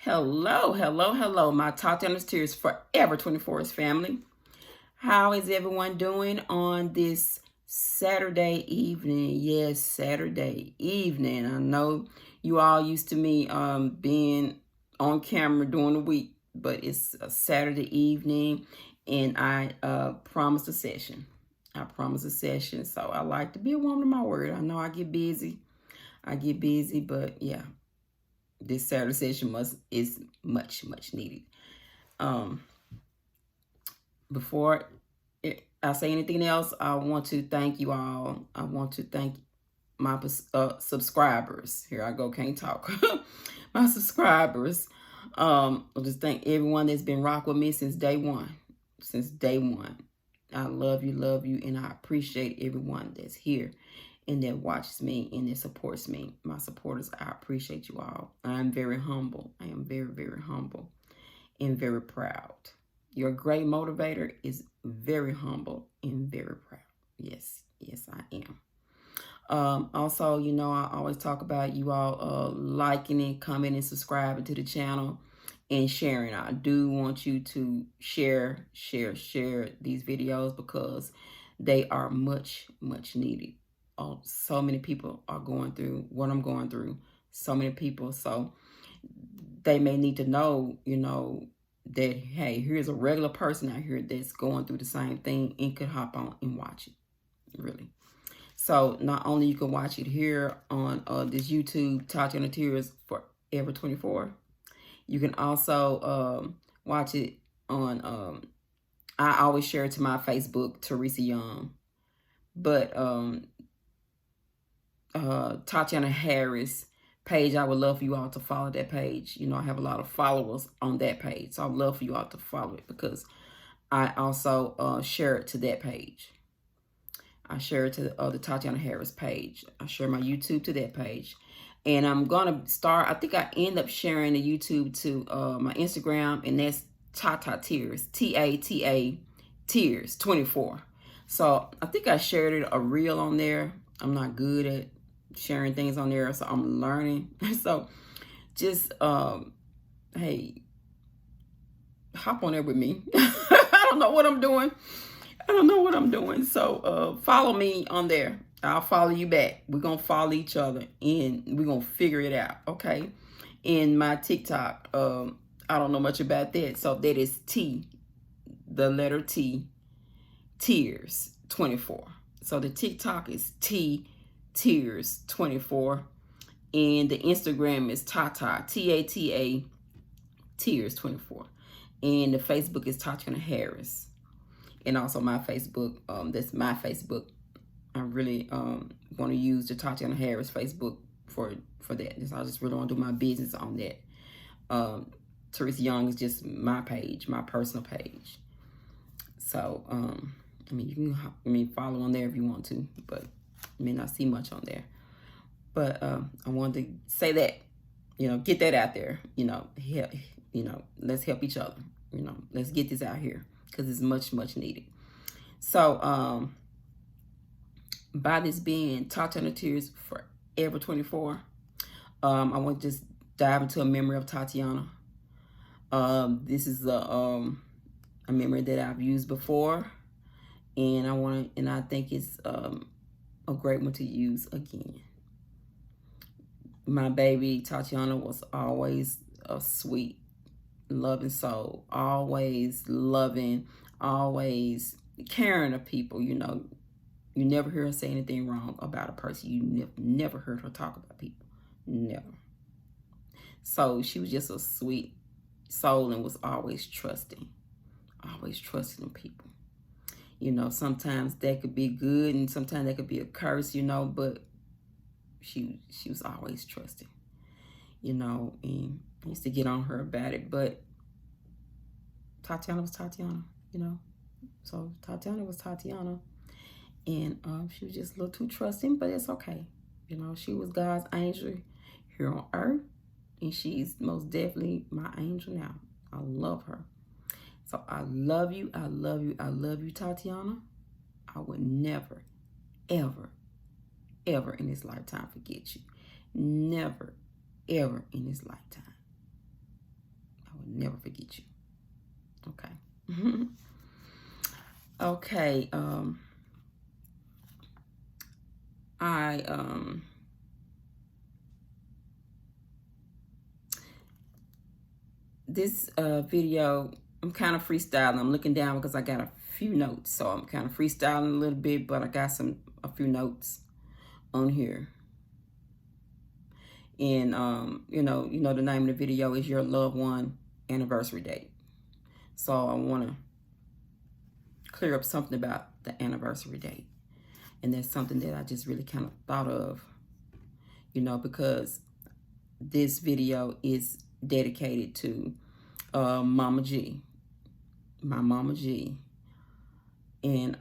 Hello, hello, hello, my Tatiana's Tears Forever 24's family. How is everyone doing on this Saturday evening? Yes, Saturday evening. I know you all used to me being on camera during the week, but it's a Saturday evening, and I promised a session. I promised a session, so I like to be a woman of my word. I know I get busy. But yeah, this Saturday session is much needed. Um, before I say anything else, I want to thank you all. I want to thank my subscribers. Here I go, can't talk. My subscribers. I just thank everyone that's been rock with me since day one. Since day one. I love you, and I appreciate everyone that's here and that watches me and that supports me. My supporters, I appreciate you all. I'm very humble. I am very humble and very proud. Your great motivator is very humble and very proud. Yes, I am. Also, you know, I always talk about you all liking and commenting, subscribing to the channel, and sharing. I do want you to share these videos because they are much needed. So many people are going through what I'm going through. So many people. So they may need to know, you know, that, hey, here's a regular person out here that's going through the same thing and could hop on and watch it, really. So not only you can watch it here on this YouTube, Tatiana Tears Forever 24, you can also watch it on, I always share it to my Facebook, Teresa Young. But Tatiana Harris page, I would love for you all to follow that page. You know, I have a lot of followers on that page, so I'd love for you all to follow it because I also share it to that page. I share it to the Tatiana Harris page. I share my YouTube to that page. And I'm going to start, I think I end up sharing the YouTube to my Instagram, and that's Tata Tears, Tata Tears 24. So I think I shared a reel on there. I'm not good at sharing things on there, so I'm learning. So just, hey, hop on there with me. I don't know what I'm doing. So follow me on there. I'll follow you back. We're going to follow each other and we're going to figure it out. Okay. In my TikTok, I don't know much about that. So that is the letter T, Tears 24. So the TikTok is Tears 24. And the Instagram is Tata, Tata Tears 24. And the Facebook is Tatiana Harris. And also my Facebook, that's my Facebook. I really want to use the Tatiana Harris Facebook for that. I just really want to do my business on that. Teresa Young is just my page, my personal page. So, I mean, you can follow on there if you want to, but you may not see much on there. But I wanted to say that, you know, get that out there. You know, let's help each other. You know, let's get this out here because it's much needed. So, by this being Tatiana Tears Forever 24, I want to just dive into a memory of Tatiana. This is a memory that I've used before, and I think it's a great one to use again. My baby Tatiana was always a sweet, loving soul, always loving, always caring of people. You know, you never hear her say anything wrong about a person. You never heard her talk about people. Never. So she was just a sweet soul and was always trusting in people. You know, sometimes that could be good and sometimes that could be a curse, you know, but she was always trusting, you know, and I used to get on her about it, but Tatiana was Tatiana, you know. So Tatiana was Tatiana, and she was just a little too trusting, but it's okay. You know, she was God's angel here on earth, and she's most definitely my angel now. I love her. So I love you, Tatiana. I would never, ever in this lifetime forget you. Never, ever in this lifetime. never forget you. Okay. Okay. This video, I'm kind of freestyling. I'm looking down because I got a few notes, so I'm kind of freestyling a little bit, but I got a few notes on here. And you know the name of the video is Your Loved One Anniversary Date. So I want to clear up something about the anniversary date, and that's something that I just really kind of thought of, because this video is dedicated to Mama G, my Mama G. And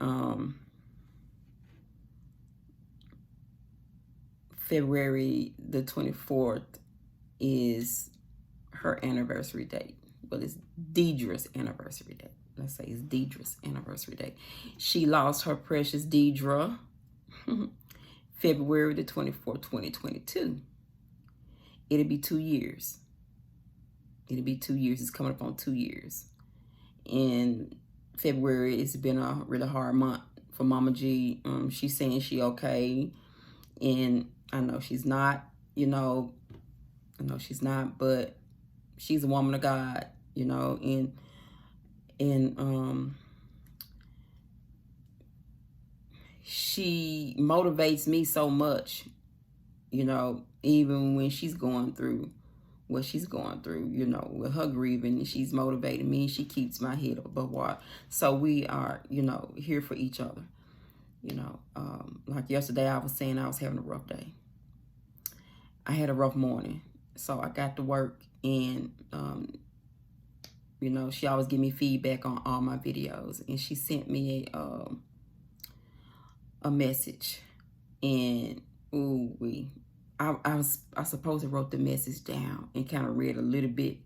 February the 24th is her anniversary date. Well, it's Deidre's anniversary date. Let's say it's Deidre's anniversary date. She lost her precious Deidre February the 24th, 2022. It'll be 2 years. It'll be 2 years. It's coming up on 2 years. In February, it's been a really hard month for Mama G. She's saying she okay. And I know she's not, I know she's not, but she's a woman of God, and she motivates me so much, even when she's going through what she's going through, with her grieving. She's motivating me. She keeps my head above water. So we are, here for each other. Like yesterday, I was saying I was having a rough day. I had a rough morning. So I got to work, and, she always give me feedback on all my videos. And she sent me a message. And, I supposed to wrote the message down and kind of read a little bit.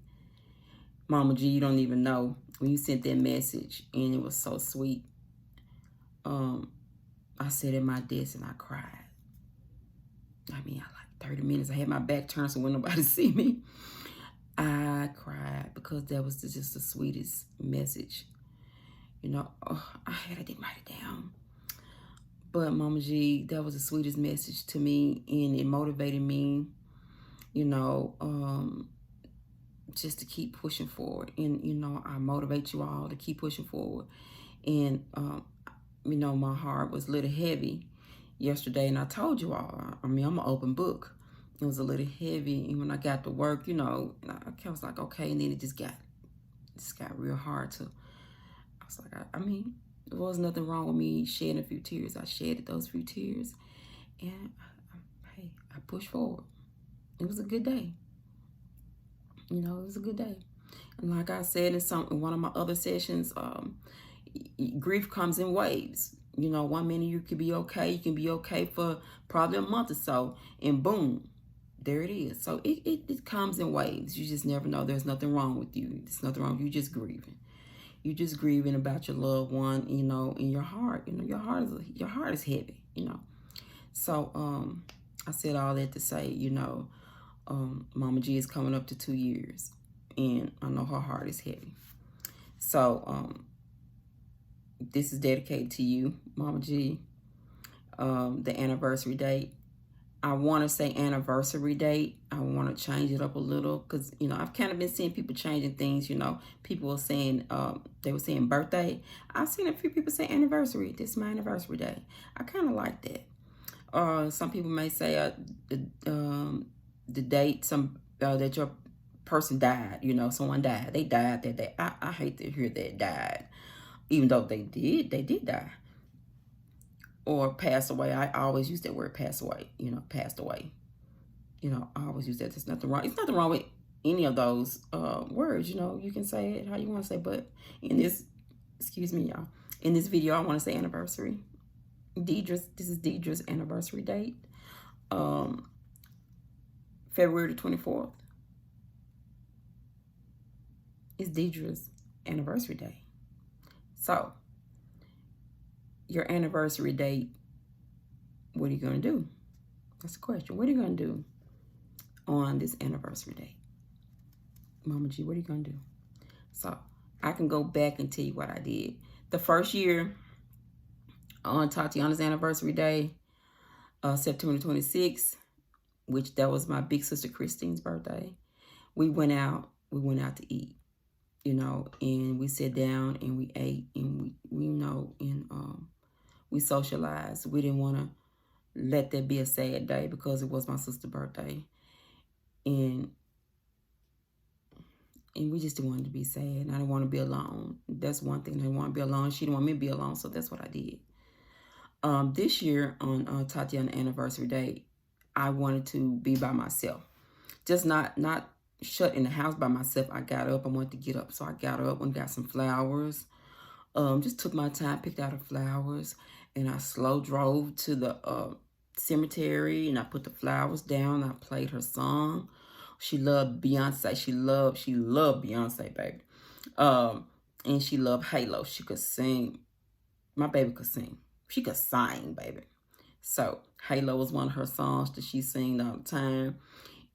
Mama G, you don't even know when you sent that message, and it was so sweet. I sat at my desk and I cried. I mean, I 30 minutes. I had my back turned so when nobody see me. I cried because that was just the sweetest message. I didn't write it down. But Mama G, that was the sweetest message to me, and it motivated me, just to keep pushing forward. And, I motivate you all to keep pushing forward. And, my heart was a little heavy yesterday, and I told you all, I'm an open book. It was a little heavy, and when I got to work, I was like, okay, and then it just got real hard to, I was like, there was nothing wrong with me shedding a few tears. I shedded those few tears, and I pushed forward. It was a good day. It was a good day. And like I said in one of my other sessions, grief comes in waves. 1 minute you could be okay. You can be okay for probably a month or so, and boom, there it is. So it comes in waves. You just never know. There's nothing wrong with you. There's nothing wrong with you. You're just grieving. You're just grieving about your loved one, in your heart. Your heart is heavy, So I said all that to say, Mama G is coming up to 2 years, and I know her heart is heavy. So this is dedicated to you, Mama G. The anniversary date. I want to say anniversary date. I want to change it up a little because, I've kind of been seeing people changing things. People were saying, they were saying birthday. I've seen a few people say anniversary. This is my anniversary day. I kind of like that. Some people may say the date that your person died. Someone died. They died that day. I hate to hear that died, even though they did die. Or pass away. I always use that word, pass away, passed away. I always use that. There's nothing wrong. It's nothing wrong with any of those words. You can say it how you want to say. But in this, excuse me, y'all. In this video, I want to say anniversary. This is Deidre's anniversary date. February the 24th is Deidre's anniversary day. So, your anniversary date, what are you going to do? That's the question. What are you going to do on this anniversary date? Mama G, what are you going to do? So I can go back and tell you what I did. The first year on Tatiana's anniversary day, September 26th, which that was my big sister Christine's birthday, we went out to eat, and we sat down and we ate and we socialized. We didn't want to let that be a sad day because it was my sister's birthday. And we just didn't want it to be sad. And I didn't want to be alone. That's one thing. I didn't want to be alone. She didn't want me to be alone, so that's what I did. This year on Tatiana's anniversary day, I wanted to be by myself. Just not shut in the house by myself. I got up. I wanted to get up. So I got up and got some flowers. Just took my time, picked out the flowers, and I slow drove to the cemetery, and I put the flowers down. I played her song. She loved Beyonce. She loved Beyonce, baby. And she loved Halo. She could sing. My baby could sing. She could sing, baby. So Halo was one of her songs that she sang all the time.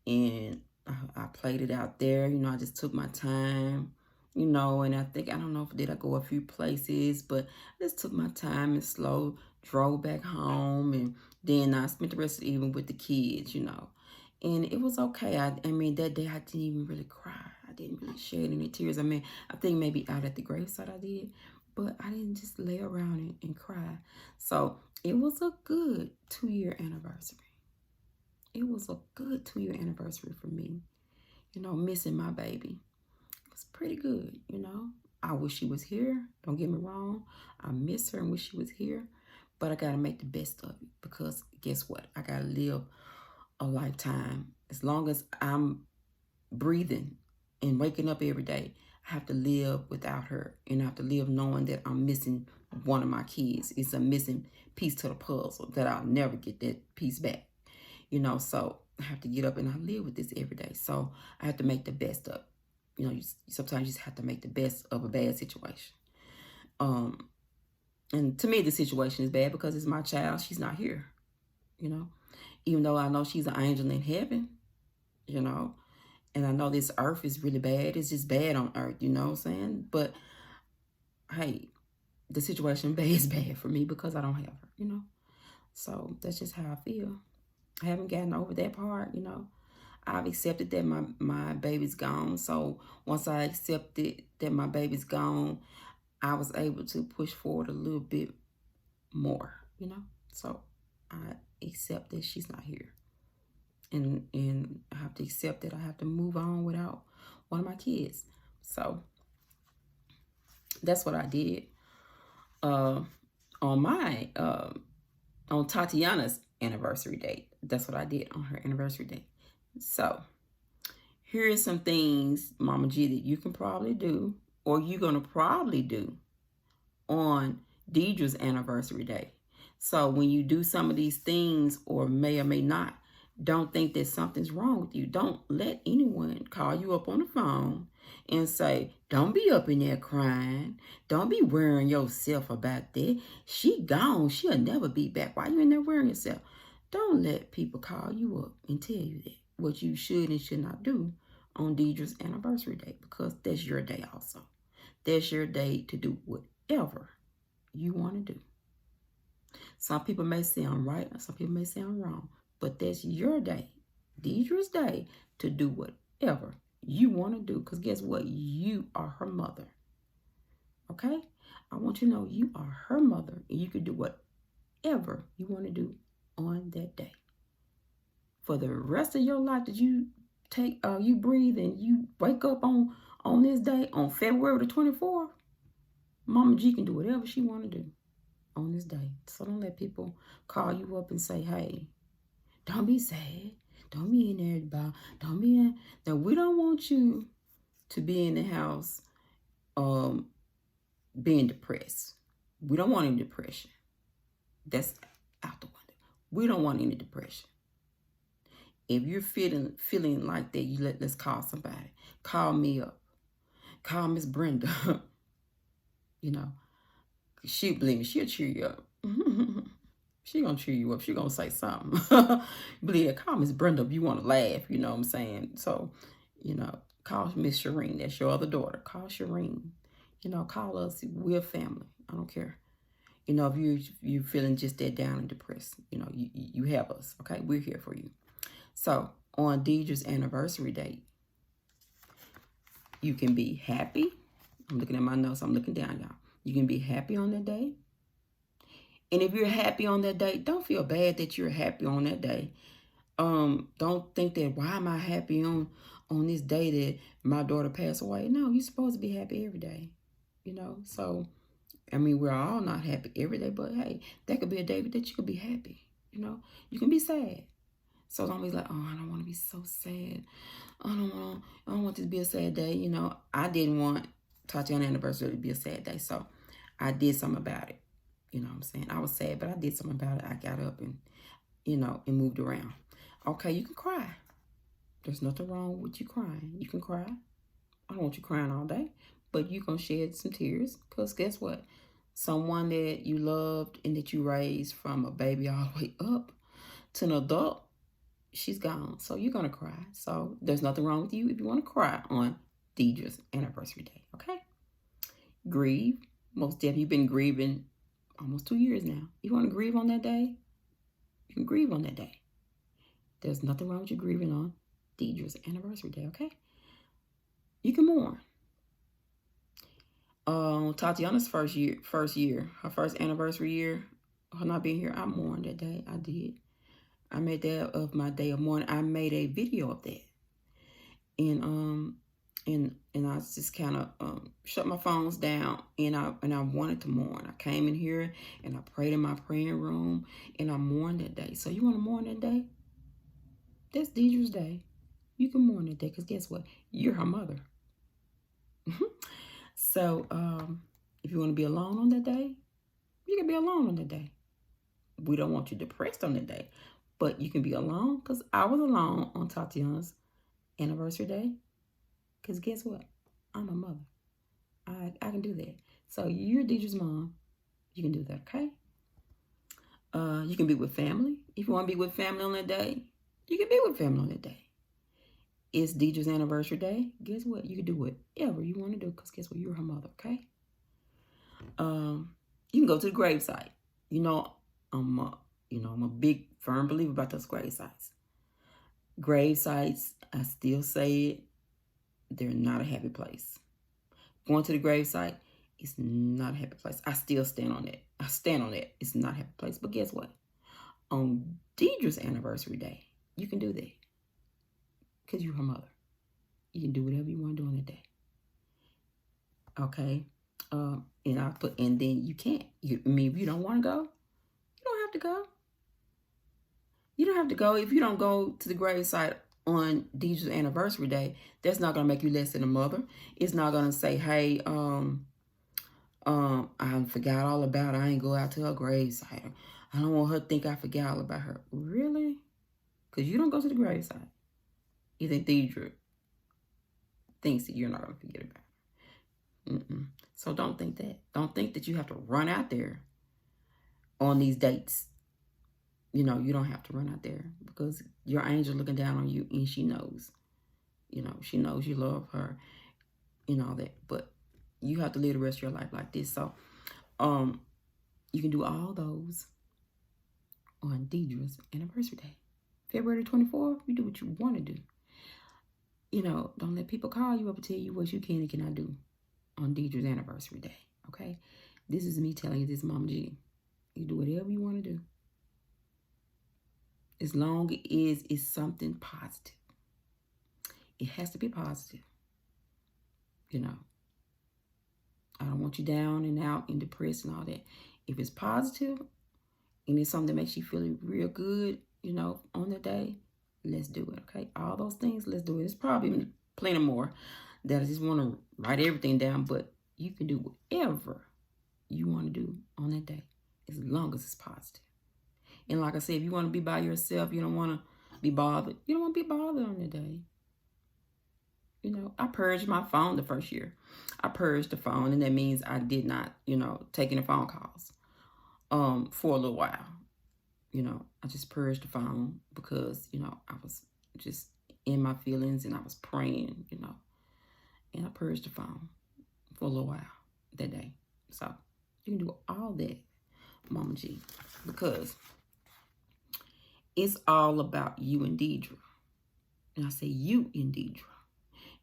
And I played it out there. I just took my time, and I don't know if I go a few places, but I just took my time and slow drove back home. And then I spent the rest of the evening with the kids, And it was okay. I mean, that day I didn't even really cry. I didn't really shed any tears. I mean, I think maybe out at the graveside I did, but I didn't just lay around and cry. So it was a good 2-year anniversary. It was a good 2-year anniversary for me. Missing my baby. It was pretty good, I wish she was here. Don't get me wrong. I miss her and wish she was here. But I got to make the best of it because guess what? I got to live a lifetime. As long as I'm breathing and waking up every day, I have to live without her. And I have to live knowing that I'm missing one of my kids. It's a missing piece to the puzzle that I'll never get that piece back. So I have to get up and I live with this every day. So I have to make the best of it. Sometimes you just have to make the best of a bad situation. And to me, the situation is bad because it's my child. She's not here, even though I know she's an angel in heaven, and I know this earth is really bad. It's just bad on earth, you know what I'm saying? But hey, the situation is bad for me because I don't have her, So that's just how I feel. I haven't gotten over that part, I've accepted that my baby's gone. So once I accepted that my baby's gone, I was able to push forward a little bit more, So I accept that she's not here. And I have to accept that I have to move on without one of my kids. So that's what I did. On Tatiana's anniversary date. That's what I did on her anniversary date. So here are some things, Mama G, that you can probably do, or you're going to probably do on Deidre's anniversary day. So when you do some of these things, or may not, don't think that something's wrong with you. Don't let anyone call you up on the phone and say, don't be up in there crying. Don't be worrying yourself about that. She gone. She'll never be back. Why you in there worrying yourself? Don't let people call you up and tell you that, what you should and should not do on Deidre's anniversary day, because that's your day also. That's your day to do whatever you want to do. Some people may say I'm right, some people may say I'm wrong, but that's your day, Deidre's day, to do whatever you want to do, because guess what? You are her mother. Okay? I want you to know you are her mother, and you can do whatever you want to do on that day. For the rest of your life that you take, you breathe and you wake up on this day, on February the 24th, Mama G can do whatever she want to do on this day. So don't let people call you up and say, hey, don't be sad. Don't be in there about, don't be in. Now, we don't want you to be in the house being depressed. We don't want any depression. That's out the window. We don't want any depression. If you're feeling like that, let's call somebody. Call me up. Call Miss Brenda. She, believe me, she'll cheer you up. She gonna cheer you up. She gonna say something. Believe it. Call Miss Brenda if you want to laugh. You know what I'm saying? So, You know, call Miss Shireen. That's your other daughter. Call Shireen. You know, call us. We're family. I don't care. You know, if you're feeling just that down and depressed, you know, you have us. Okay, we're here for you. So on Deidre's anniversary date, you can be happy. I'm looking at my notes. I'm looking down, y'all. You can be happy on that day. And if you're happy on that day, don't feel bad that you're happy on that day. Don't think that why am I happy on this day that my daughter passed away? No, you're supposed to be happy every day. You know, so I mean, we're all not happy every day, but hey, that could be a day that you could be happy. You know, you can be sad. So don't be like, oh, I don't want to be so sad. I don't want this to be a sad day. You know, I didn't want Tatiana's anniversary to be a sad day, so I did something about it. You know what I'm saying? I was sad, but I did something about it. I got up and, you know, and moved around. Okay, you can cry. There's nothing wrong with you crying. You can cry. I don't want you crying all day, but you going to shed some tears because guess what? Someone that you loved and that you raised from a baby all the way up to an adult, she's gone. So you're going to cry. So there's nothing wrong with you if you want to cry on Deidre's anniversary day, okay? Grieve. Most definitely, you've been grieving almost 2 years now. You want to grieve on that day? You can grieve on that day. There's nothing wrong with you grieving on Deidre's anniversary day, okay? You can mourn. Tatiana's first year, her first anniversary year, her not being here, I mourned that day. I did. I made that of my day of mourning. I made a video of that. And I just kind of shut my phones down and I wanted to mourn. I came in here and I prayed in my praying room and I mourned that day. So you want to mourn that day? That's Deidre's day. You can mourn that day because guess what? You're her mother. So if you want to be alone on that day, you can be alone on that day. We don't want you depressed on that day, but you can be alone because I was alone on Tatiana's anniversary day. Because guess what? I'm a mother. I can do that. So you're Deidre's mom. You can do that, okay? You can be with family. If you want to be with family on that day, you can be with family on that day. It's Deidre's anniversary day. Guess what? You can do whatever you want to do because guess what? You're her mother, okay? You can go to the gravesite. You know, I'm a big firm believer about those grave sites. Grave sites, I still say it, they're not a happy place. Going to the grave site is not a happy place. I still stand on that. I stand on that. It's not a happy place. But guess what? On Deidre's anniversary day, you can do that. Because you're her mother. You can do whatever you want to do on that day. Okay? And then you can't. If you don't want to go, you don't have to go. You don't have to go. If you don't go to the grave site on Deidre's anniversary day, that's not going to make you less than a mother. It's not going to say, hey, I forgot all about her. I ain't go out to her grave site. I don't want her to think I forgot all about her. Really? Because you don't go to the grave site. You think Deidre thinks that you're not going to forget about her. So don't think that. Don't think that you have to run out there on these dates. You know, you don't have to run out there because your angel looking down on you and she knows. You know, she knows you love her and all that. But you have to live the rest of your life like this. So you can do all those on Deidre's anniversary day. February 24th, you do what you want to do. You know, don't let people call you up and tell you what you can and cannot do on Deidre's anniversary day, okay? This is me telling you this, Mama G. You do whatever you want to do. As long as it's something positive. It has to be positive. You know, I don't want you down and out and depressed and all that. If it's positive and it's something that makes you feel real good, you know, on the day, let's do it, okay? All those things, let's do it. It's probably plenty more that I just want to write everything down, but you can do whatever you want to do on that day as long as it's positive. And like I said, if you want to be by yourself, you don't want to be bothered. You don't want to be bothered on the day. You know, I purged my phone the first year. I purged the phone, and that means I did not, you know, take any phone calls for a little while. You know, I just purged the phone because, you know, I was just in my feelings and I was praying, and I purged the phone for a little while that day. So you can do all that, Mama G, because it's all about you and Deidre. And I say you and Deidre.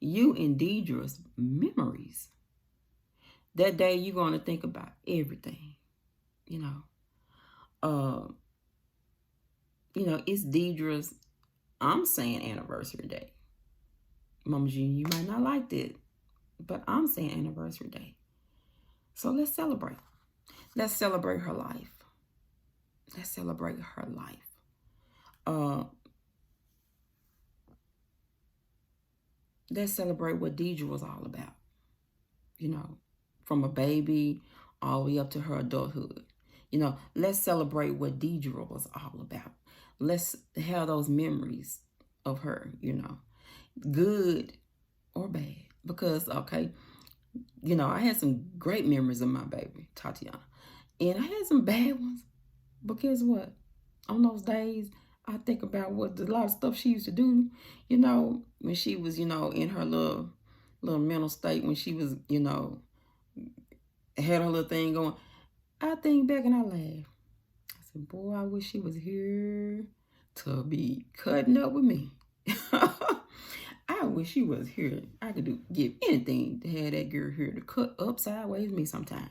You and Deidre's memories. That day you're going to think about everything, it's Deidre's, I'm saying anniversary day. Mama G, you might not like that, but I'm saying anniversary day. So let's celebrate. Let's celebrate her life. Let's celebrate her life. Let's celebrate what Deidre was all about. From a baby all the way up to her adulthood. Let's celebrate what Deidre was all about. Let's have those memories of her, good or bad. Because, I had some great memories of my baby, Tatiana. And I had some bad ones. But guess what? On those days, I think about a lot of stuff she used to do, when she was, in her little mental state, when she was, had her little thing going. I think back and I laugh. I said, boy, I wish she was here to be cutting up with me. I wish she was here. I could give anything to have that girl here to cut up sideways with me sometime.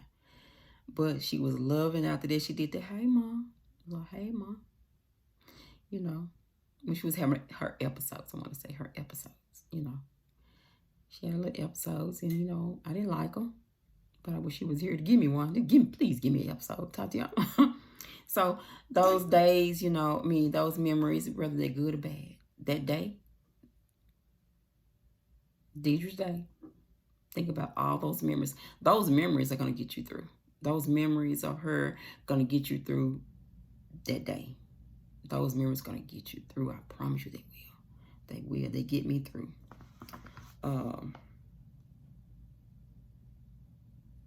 But she was loving. After that, she did the hey, Mom. Well, hey, Mom. When she was having her episodes, I want to say her episodes, She had little episodes, and, I didn't like them. But I wish she was here to give me one. Please give me an episode, Tatiana. So those days, those memories, whether they're good or bad, that day, Deidre's day, think about all those memories. Those memories are going to get you through. Those memories of her going to get you through that day. Those memories are going to get you through. I promise you they will. They will. They get me through. I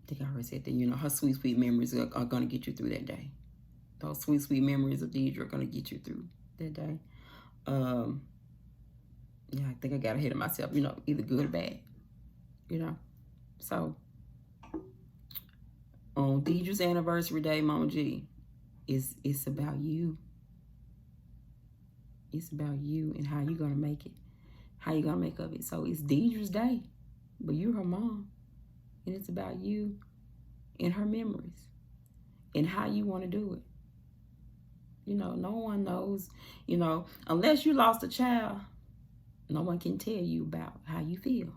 think I already said that, her sweet, sweet memories are going to get you through that day. Those sweet, sweet memories of Deidre are going to get you through that day. Yeah, I think I got ahead of myself, either good or bad, So, on Deidre's anniversary day, Mama G, it's about you. It's about you and how you're going to make it. How you going to make of it. So, it's Deidre's day, but you're her mom. And it's about you and her memories and how you want to do it. No one knows, unless you lost a child, no one can tell you about how you feel.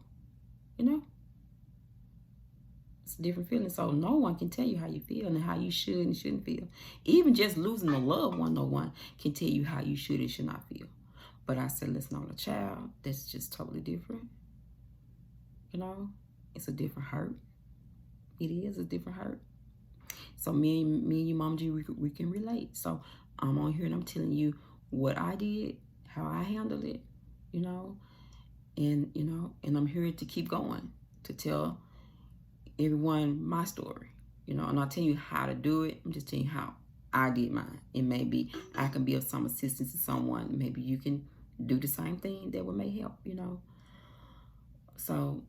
It's a different feeling. So no one can tell you how you feel and how you should and shouldn't feel. Even just losing a loved one, no one can tell you how you should and should not feel. But I said, listen, on a child, that's just totally different. It's a different hurt. It is a different hurt. So me and you, Mama G, we can relate. So I'm on here and I'm telling you what I did, how I handled it, and I'm here to keep going, to tell everyone my story, and I'm not telling you how to do it. I'm just telling you how I did mine. And maybe I can be of some assistance to someone. Maybe you can do the same thing that may help, So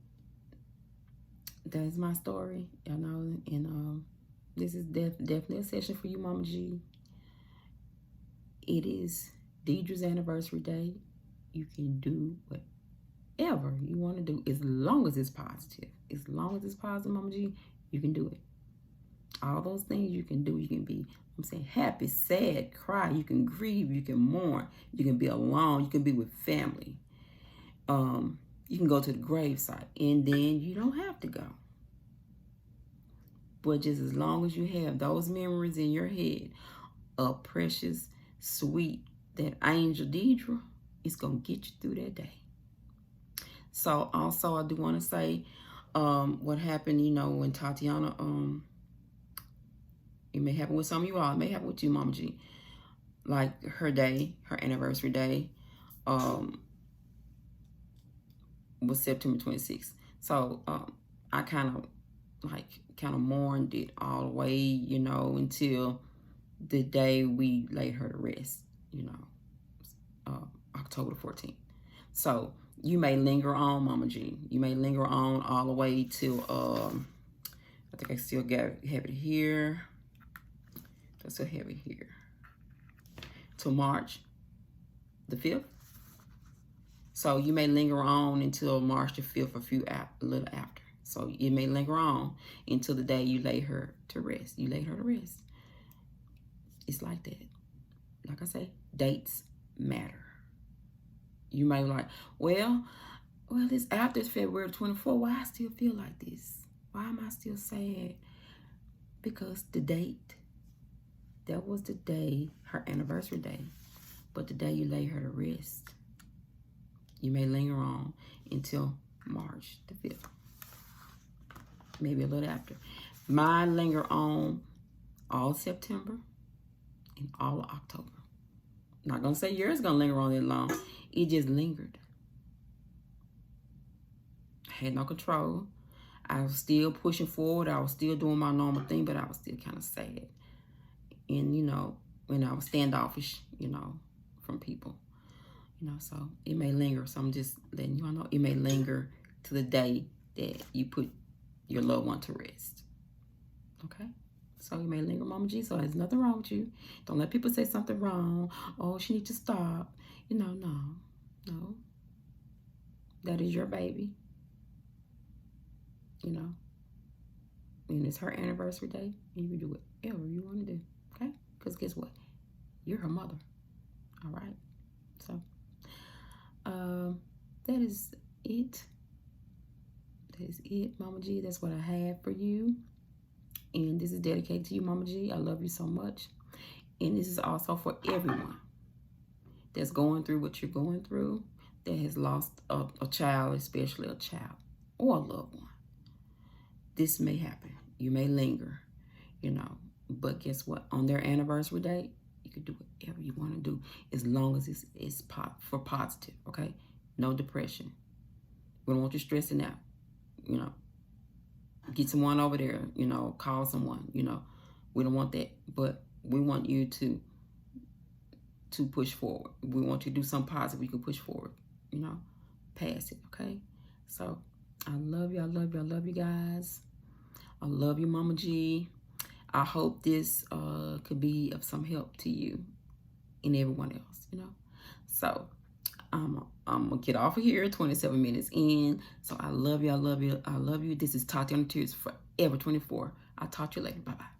that's my story, and this is definitely a session for you, Mama G. It is Deidre's anniversary day. You can do whatever you want to do as long as it's positive. As long as it's positive, Mama G, you can do it. All those things you can do. You can be, happy, sad, cry. You can grieve. You can mourn. You can be alone. You can be with family. You can go to the gravesite, and then you don't have to go. But just as long as you have those memories in your head of precious, sweet, that angel Deidre, it's going to get you through that day. So also I do want to say what happened, when Tatiana, it may happen with some of you all. It may happen with you, Mama G. Like her day, her anniversary day, was September 26th. So I kind of mourned it all the way, until the day we laid her to rest, October 14th. So you may linger on, Mama G. You may linger on all the way till, I think I still have it here. I still have it here. Till March the 5th. So you may linger on until March the 5th, a little after. So it may linger on until the day you lay her to rest. You lay her to rest. It's like that. Like I say, dates matter. You may be like, well, it's after February 24th. Why I still feel like this? Why am I still sad? Because the date, that was the day, her anniversary day. But the day you lay her to rest, you may linger on until March the 5th. Maybe a little after. Mine linger on all September and all of October. I'm not going to say yours going to linger on that long. It just lingered. I had no control. I was still pushing forward. I was still doing my normal thing, but I was still kind of sad. And, you know, when I was standoffish, you know, from people. You know, so it may linger. So I'm just letting you all know it may linger to the day that you put your loved one to rest. Okay? So you may linger, Mama G. So there's nothing wrong with you. Don't let people say something wrong. Oh, she needs to stop. You know, no. That is your baby. You know. And it's her anniversary day. And you can do whatever you want to do. Okay? Because guess what? You're her mother. All right? So, that is it. That is it, Mama G. That's what I have for you. And this is dedicated to you, Mama G. I love you so much. And this is also for everyone that's going through what you're going through, that has lost a child, especially a child or a loved one. This may happen. You may linger, you know. But guess what? On their anniversary date, you can do whatever you want to do as long as it's for positive, okay? No depression. We don't want you stressing out, you know. Get someone over there, you know, call someone, you know. We don't want that, but we want you to push forward. We want you to do something positive you can push forward, you know, past it, okay? So I love you, I love you, I love you guys. I love you, Mama G. I hope this could be of some help to you and everyone else, you know. So I'm gonna get off of here, 27 minutes in. So I love you, I love you, I love you. This is Tati on the Tears Forever 24. I'll talk to you later. Bye-bye.